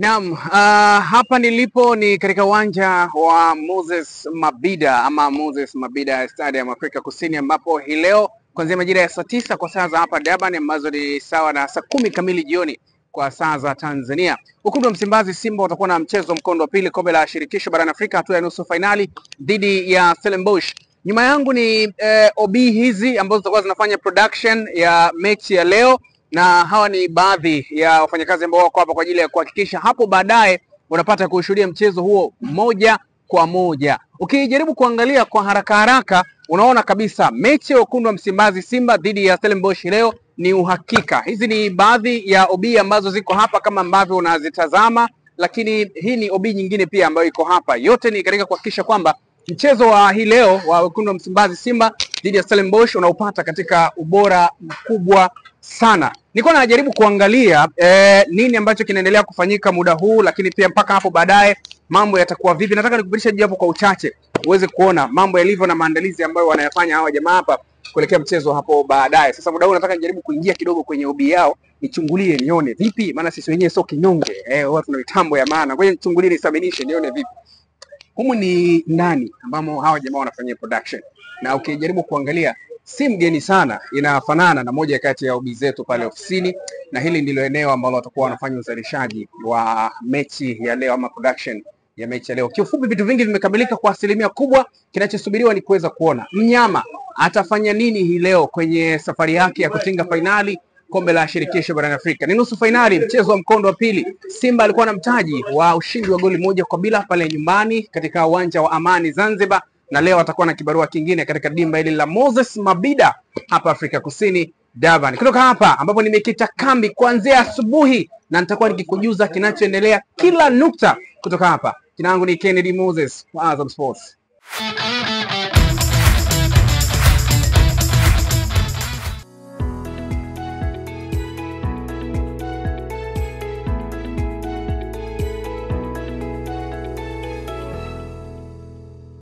Naam, hapa nilipo ni katika uwanja wa Moses Mabhida ama Moses Mabhida Stadium Afrika Kusini, ambapo hii leo kuanzia majira ya saa 9 kwa saa za hapa Durban, ambazo ni sawa na saa 10 kamili jioni kwa saa za Tanzania. Wekundu wa Msimbazi Simba watakuwa na mchezo mkondo wa pili kombe la shirikisho barani Afrika, hatua ya nusu finali dhidi ya Stellenbosch. Nyuma yangu ni OB hizi ambazo zitakuwa zinafanya production ya mechi ya leo, na hawa ni baadhi ya wafanyakazi ambao wako hapa kwa ajili ya kuhakikisha hapo baadaye unapata kushuhudia mchezo huo moja kwa moja. Ukijaribu kuangalia kwa haraka haraka, unaona kabisa mechi ya wekundu wa Msimbazi Simba dhidi ya Stellenbosch leo ni uhakika. Hizi ni baadhi ya OB ambazo ziko hapa kama ambavyo unazitazama, lakini hii ni OB nyingine pia ambayo iko hapa. Yote ni katika kuhakikisha kwamba mchezo wa hii leo wa wekundu wa Msimbazi Simba dhidi ya Stellenbosch unaupata katika ubora mkubwa sana. Nilikuwa najaribu kuangalia nini ambacho kinaendelea kufanyika muda huu, lakini pia mpaka hapo baadaye mambo yatakuwa vipi. Nataka nikupitisha japo kwa uchache uweze kuona mambo yalivyo na maandalizi ambayo wanayafanya hawa jamaa hapa kuelekea mchezo hapo baadaye. Sasa muda huu nataka nijaribu kuingia kidogo kwenye ubi yao, nichungulie nione vipi, maana sisi wenyewe sio kinyonge, watu na mitambo ya maana. Ngoja nichungulie, nisabilishe nione vipi. Humu ni ndani ambamo hawa jamaa wanafanyia production, na ukijaribu kuangalia si mgeni sana, inafanana na moja kati ya ubi zetu pale ofisini, na hili ndilo eneo ambalo watakuwa wanafanya uzalishaji wa mechi ya leo ama production ya mechi ya leo. Kiufupi vitu vingi vimekamilika kwa asilimia kubwa. Kinachosubiriwa ni kuweza kuona mnyama atafanya nini hii leo kwenye safari yake ya kutinga fainali kombe la shirikisho barani Afrika. Ni nusu fainali, mchezo wa mkondo wa pili. Simba alikuwa na mtaji wa ushindi wa goli 1-0 pale nyumbani katika uwanja wa Amani Zanzibar, na leo atakuwa na kibarua kingine katika dimba hili la Moses Mabhida hapa Afrika Kusini Durban. Kutoka hapa ambapo nimekita kambi kuanzia asubuhi, na nitakuwa nikikujuza kinachoendelea kila nukta kutoka hapa. Jina langu ni Kennedy Moses wa Azam Sports.